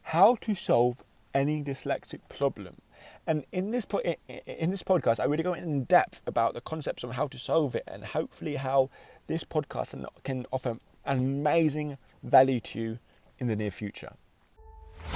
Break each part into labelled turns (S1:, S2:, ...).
S1: how to solve any dyslexic problem. And in this podcast, I really go in depth about the concepts of how to solve it, and hopefully how this podcast can offer amazing value to you in the near future.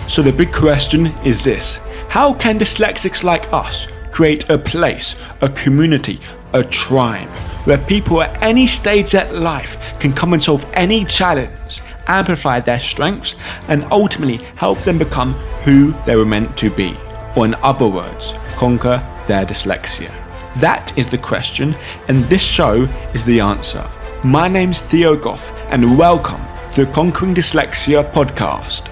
S2: So the big question is this: how can dyslexics like us create a place, a community, a tribe where people at any stage of life can come and solve any challenge, amplify their strengths, and ultimately help them become who they were meant to be? Or in other words, conquer their dyslexia. That is the question, and this show is the answer. My name's Theo Goff, and welcome to the Conquering Dyslexia podcast.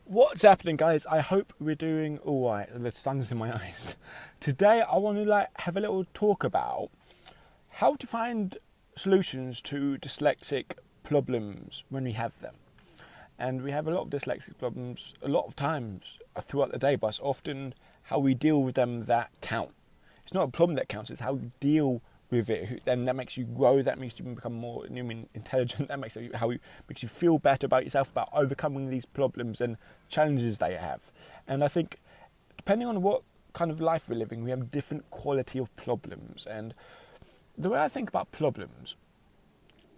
S1: What's happening, guys? I hope we're doing all right. The sun's in my eyes. Today, I want to have a little talk about how to find solutions to dyslexic problems when we have them. And we have a lot of dyslexic problems a lot of times throughout the day, but it's often how we deal with them that count. It's not a problem that counts, it's how you deal with it. And that makes you grow, that makes you become more intelligent, that makes you feel better about yourself, about overcoming these problems and challenges they have. And I think depending on what kind of life we're living, we have different quality of problems. And the way I think about problems,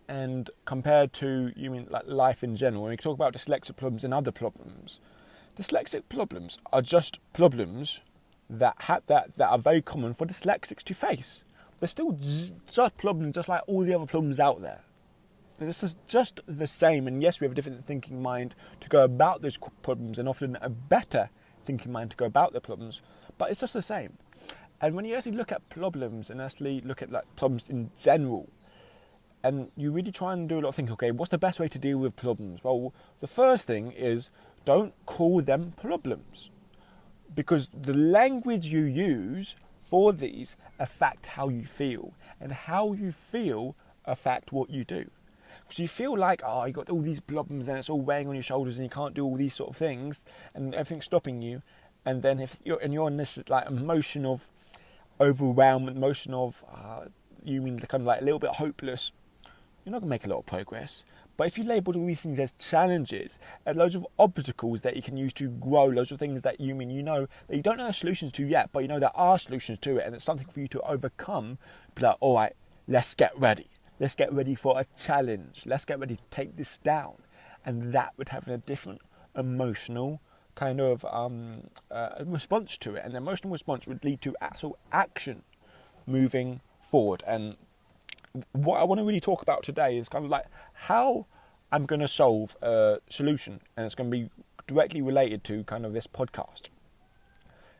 S1: and compared to like life in general, when we talk about dyslexic problems and other problems, dyslexic problems are just problems that are very common for dyslexics to face. They're still just problems, just like all the other problems out there. This is just the same, and yes, we have a different thinking mind to go about those problems, and often a better thinking mind to go about the problems, but it's just the same. And when you actually look at problems and actually look at like problems in general, and you really try and do a lot of thinking, okay, what's the best way to deal with problems? Well, the first thing is don't call them problems, because the language you use for these affect how you feel, and how you feel affect what you do. So you feel like, you got all these problems and it's all weighing on your shoulders and you can't do all these sort of things and everything's stopping you. And then if you're in this like emotion of overwhelm, emotion of kind of like a little bit hopeless, you're not going to make a lot of progress. But if you label all these things as challenges and loads of obstacles that you can use to grow, loads of things that that you don't know the solutions to yet, but you know there are solutions to it and it's something for you to overcome, be like, all right, let's get ready. Let's get ready for a challenge. Let's get ready to take this down. And that would have a different emotional kind of response to it. And the emotional response would lead to actual action moving forward. And what I want to really talk about today is kind of like how I'm going to solve a solution, and it's going to be directly related to kind of this podcast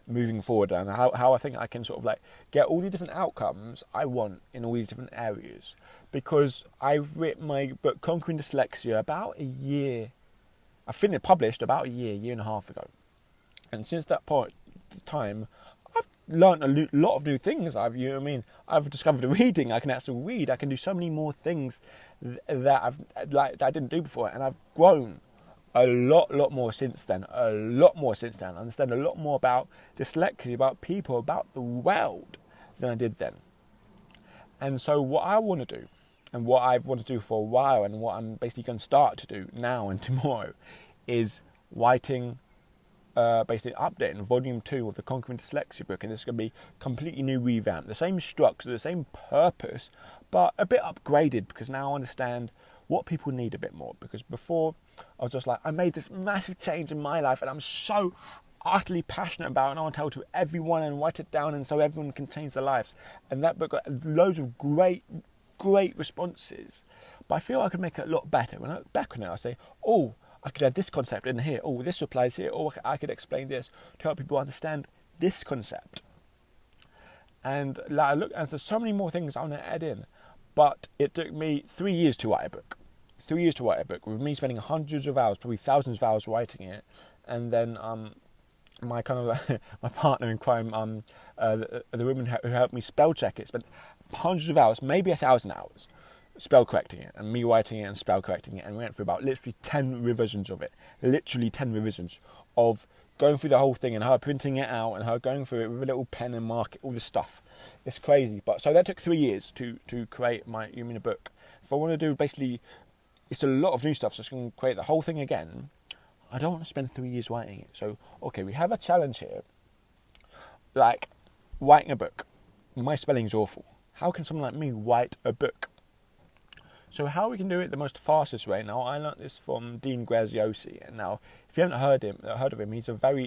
S1: moving forward, and how I think I can sort of like get all the different outcomes I want in all these different areas. Because I've written my book Conquering Dyslexia about a year. I finished it published about a year and a half ago, and since that point time, I've learned a lot of new things. I've discovered reading. I can actually read. I can do so many more things that I didn't do before, and I've grown a lot more since then. I understand a lot more about dyslexia, about people, about the world than I did then. And so what I want to do, and what I've wanted to do for a while, and what I'm basically going to start to do now and tomorrow, is writing basically updating volume 2 of the Conquering Dyslexia book. And this is going to be completely new revamp, the same structure, the same purpose, but a bit upgraded, because now I understand what people need a bit more. Because before I was just like, I made this massive change in my life and I'm so utterly passionate about it, and I want to tell it to everyone and write it down, and so everyone can change their lives. And that book got loads of great responses, but I feel I could make it a lot better. When I look back on it, I say, I could add this concept in here. This applies here. I could explain this to help people understand this concept. And there's so many more things I want to add in. But it took me 3 years to write a book. It's 3 years to write a book, with me spending hundreds of hours, probably thousands of hours writing it. And then my partner in crime, the woman who helped me spell check it, spent hundreds of hours, maybe 1,000 hours, spell correcting it, and me writing it and spell correcting it, and we went through about literally 10 revisions of it. Literally 10 revisions of going through the whole thing, and her printing it out, and her going through it with a little pen and mark, all this stuff. It's crazy. But so that took 3 years to create my book. If I want to do basically, it's a lot of new stuff, so I'm going to create the whole thing again, I don't want to spend 3 years writing it. So, okay, we have a challenge here. Like, writing a book. My spelling's awful. How can someone like me write a book? So how we can do it the most fastest way? Now, I learnt this from Dean Graziosi. And now, if you haven't heard of him, he's very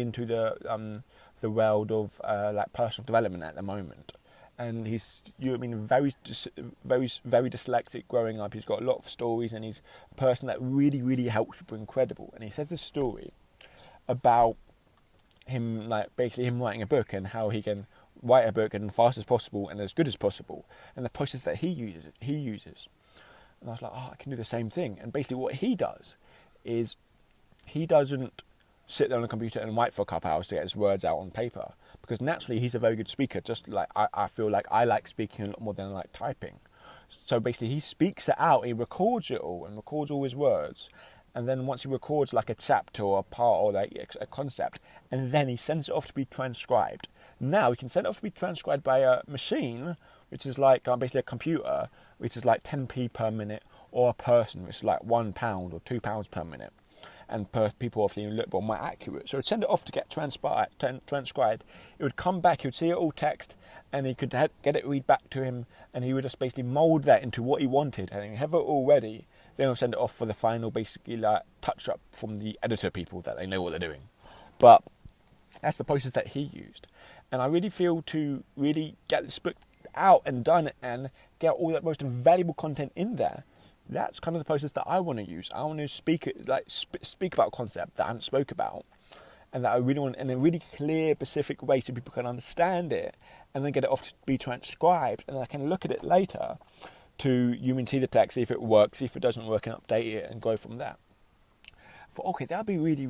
S1: into the world of like personal development at the moment. And he's very dyslexic growing up. He's got a lot of stories, and he's a person that really helps people incredible. And he says this story about him, like basically him writing a book and how he can write a book as fast as possible and as good as possible, and the process that he uses. And I was like, oh, I can do the same thing. And basically what he does is he doesn't sit there on a computer and write for a couple hours to get his words out on paper, because naturally he's a very good speaker, just like I feel like I like speaking a lot more than I like typing. So basically he speaks it out, he records it all and records all his words, and then once he records like a chapter or a part or like a concept, and then he sends it off to be transcribed. Now he can send it off to be transcribed by a machine, which is like basically a computer, which is like 10p per minute, or a person, which is like £1 or £2 per minute. And people are feeling a little bit more accurate. So he'd send it off to get transcribed. It would come back, he would see it all text, and he could get it read back to him, and he would just basically mould that into what he wanted, and he'd have it all ready. Then he'll send it off for the final, basically like touch up from the editor people that they know what they're doing. But that's the process that he used. And I really feel to really get this book out and done and get all that most valuable content in there, that's kind of the process that I want to use. I want to speak about a concept that I haven't spoke about, and that I really want in a really clear, specific way so people can understand it, and then get it off to be transcribed, and I can look at it later to see the text, see if it works, see if it doesn't work, and update it and go from there. Okay, that'd be really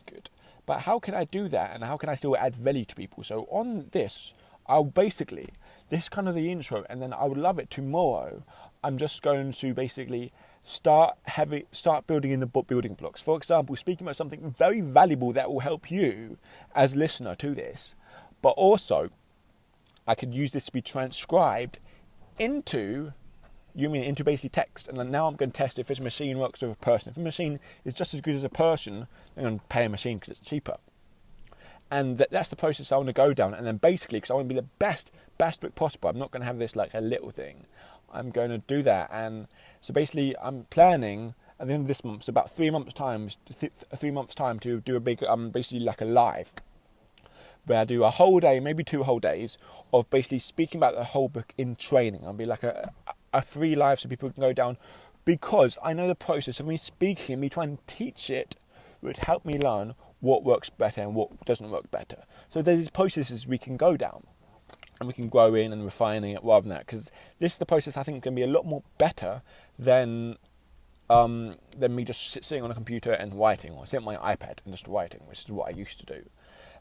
S1: good. But how can I do that, and how can I still add value to people? So on this, this is kind of the intro, and then I would love it tomorrow. I'm just going to basically start building in the building blocks. For example, speaking about something very valuable that will help you as a listener to this, but also I could use this to be transcribed into basically text. And then now I'm going to test if this machine works with a person. If a machine is just as good as a person, I'm going to pay a machine because it's cheaper. And that's the process I want to go down. And then basically, because I want to be the best book possible, I'm not going to have this like a little thing. I'm going to do that. And so basically, I'm planning at the end of this month, so about 3 months' time, to do a big, basically like a live, where I do a whole day, maybe 2 whole days, of basically speaking about the whole book in training. I'll be like a 3 live so people can go down, because I know the process of me speaking and me trying to teach it would help me learn what works better and what doesn't work better. So there's these processes we can go down, and we can grow in and refining it rather than that, because this is the process I think can be a lot more better than me just sitting on a computer and writing, or sitting on my iPad and just writing, which is what I used to do.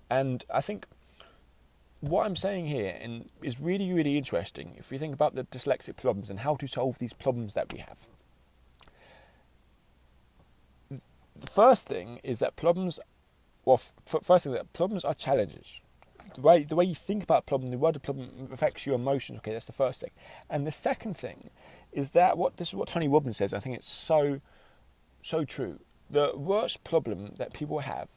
S1: And I think what I'm saying here is really interesting if you think about the dyslexic problems and how to solve these problems that we have. The first thing is that problems are challenges. The way you think about a problem, the word of problem affects your emotions. Okay, that's the first thing. And the second thing is that this is what Tony Robbins says. I think it's so true. The worst problem that people have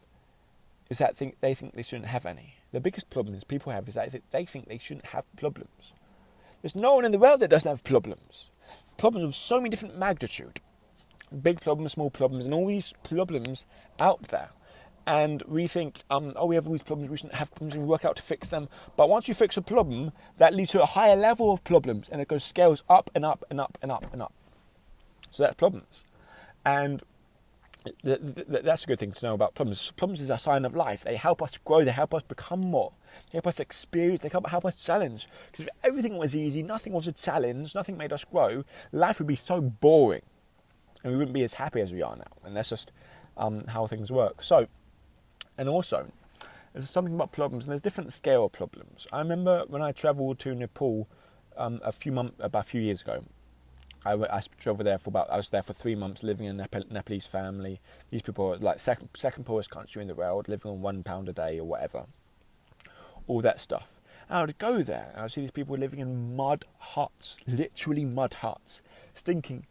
S1: is that they think they shouldn't have any. The biggest problem people have is that they think they shouldn't have problems. There's no one in the world that doesn't have problems. Problems of so many different magnitude. Big problems, small problems, and all these problems out there. And we think, we have all these problems, we shouldn't have problems, and we work out to fix them. But once you fix a problem, that leads to a higher level of problems, and it scales up and up and up and up and up. So that's problems. And that's a good thing to know about problems. Problems is a sign of life. They help us grow, they help us become more. They help us experience, they help us challenge. Because if everything was easy, nothing was a challenge, nothing made us grow, life would be so boring. And we wouldn't be as happy as we are now. And that's just how things work. So, and also, there's something about problems, and there's different scale of problems. I remember when I travelled to Nepal about a few years ago. I travelled there I was there for 3 months, living in a Nepalese family. These people are like second poorest country in the world, living on £1 a day or whatever. All that stuff. And I would go there, and I would see these people living in mud huts, literally mud huts, stinking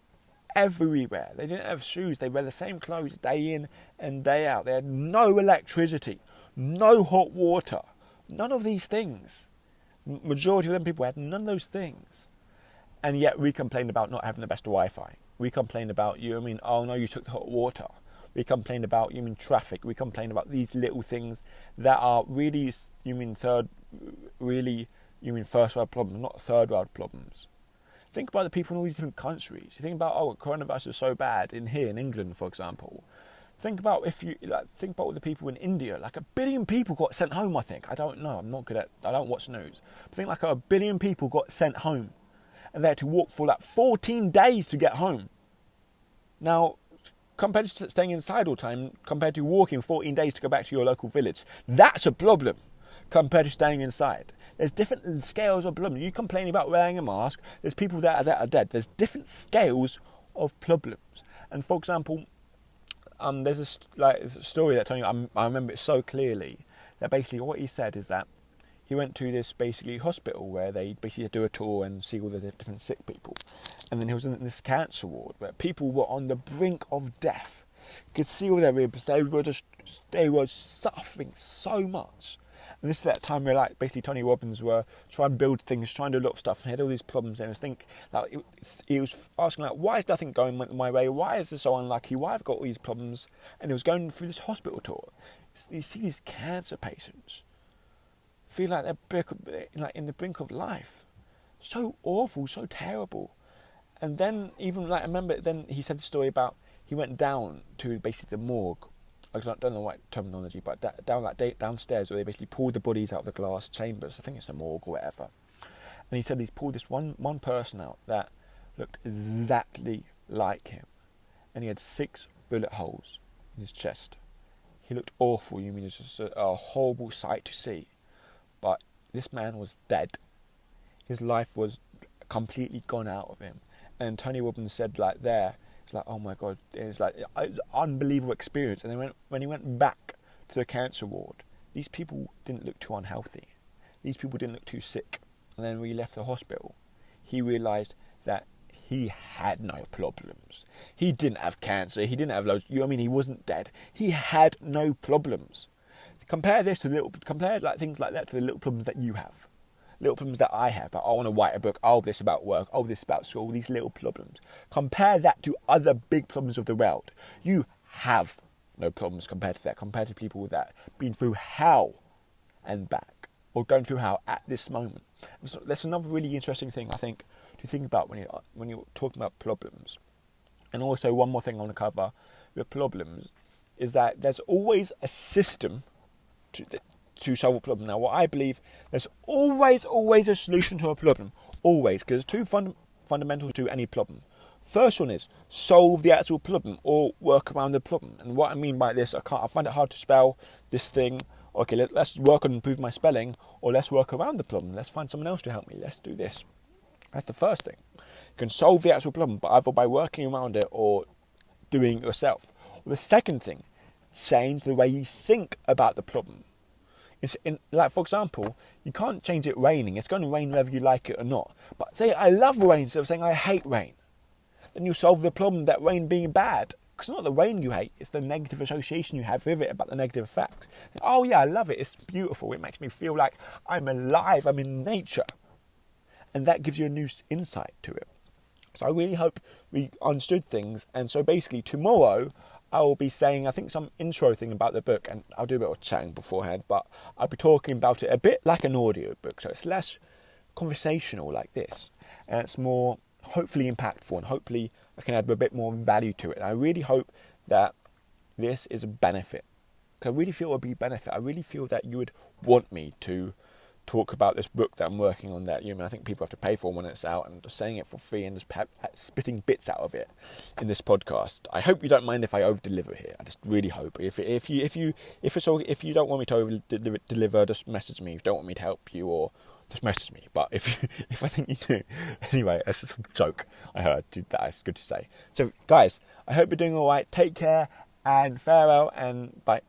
S1: everywhere. They didn't have shoes. They wear the same clothes day in and day out. They had no electricity, no hot water, none of these things. Majority of them people had none of those things. And yet we complained about not having the best Wi-Fi. We complained about, oh no, you took the hot water. We complained about, traffic. We complained about these little things that are really, first world problems, not third world problems. Think about the people in all these different countries. You think about, coronavirus is so bad in England, for example. Think about all the people in India. Like 1 billion people got sent home, I think. I don't know. I don't watch news. But think like 1 billion people got sent home. And they had to walk for 14 days to get home. Now, compared to staying inside all the time, compared to walking 14 days to go back to your local village, that's a problem compared to staying inside. There's different scales of problems. You complain about wearing a mask, there's people that are dead. There's different scales of problems. And for example, there's a story that Tony, I remember it so clearly, that basically what he said is that he went to this basically hospital where they basically do a tour and see all the different sick people. And then he was in this cancer ward where people were on the brink of death. You could see all their ribs. They were suffering so much. And this is that time where basically Tony Robbins were trying to build things, trying to do a lot of stuff, and he had all these problems. And he was asking why is nothing going my way? Why is this so unlucky? Why have I got all these problems? And he was going through this hospital tour. You see these cancer patients feel like they're in the brink of life. So awful, so terrible. And then even I remember then he said the story about he went down to basically the morgue. I don't know the right terminology, but downstairs where they basically pulled the bodies out of the glass chambers. I think it's a morgue or whatever. And he said he's pulled this one person out that looked exactly like him. And he had 6 bullet holes in his chest. He looked awful. It was just a horrible sight to see. But this man was dead. His life was completely gone out of him. And Tony Robbins said it's like, oh my God, it's like an unbelievable experience. And then when he went back to the cancer ward, these people didn't look too unhealthy. These people didn't look too sick. And then when he left the hospital, he realised that he had no problems. He didn't have cancer. He didn't have loads. He wasn't dead. He had no problems. Compare things like that to the little problems that you have. Little problems that I have. I want to write a book. Oh, this about work. Oh, this about school. These little problems. Compare that to other big problems of the world. You have no problems compared to that. Compared to people that have been through hell and back. Or going through hell at this moment. So that's another really interesting thing, I think, to think about when you're talking about problems. And also one more thing I want to cover with problems is that there's always a system to solve a problem. Now, what I believe, there's always a solution to a problem. Always. Because there's two fundamental to any problem. First one is solve the actual problem or work around the problem. And what I mean by this, I find it hard to spell this thing. Okay, let's work on improving my spelling, or let's work around the problem. Let's find someone else to help me. Let's do this. That's the first thing. You can solve the actual problem, but either by working around it or doing it yourself. Or the second thing, change the way you think about the problem. For example, you can't change it raining. It's going to rain whether you like it or not. But say, I love rain, instead of saying I hate rain. Then you solve the problem that rain being bad. Because it's not the rain you hate, it's the negative association you have with it about the negative effects. Oh yeah, I love it. It's beautiful. It makes me feel like I'm alive. I'm in nature. And that gives you a new insight to it. So I really hope we understood things. And so basically tomorrow I will be saying, I think, some intro thing about the book, and I'll do a bit of chatting beforehand, but I'll be talking about it a bit like an audio book. So it's less conversational like this, and it's more hopefully impactful, and hopefully I can add a bit more value to it. And I really hope that this is a benefit, because I really feel it would be a benefit. I really feel that you would want me to talk about this book that I'm working on, that I think people have to pay for when it's out, and just saying it for free and just spitting bits out of it in this podcast. I hope you don't mind if I over deliver here. I just really hope. If you don't want me to over deliver, just message me. If you don't want me to help you, or just message me. But if I think you do, anyway, that's just a joke. I heard that. It's good to say. So guys, I hope you're doing all right. Take care and farewell and bye.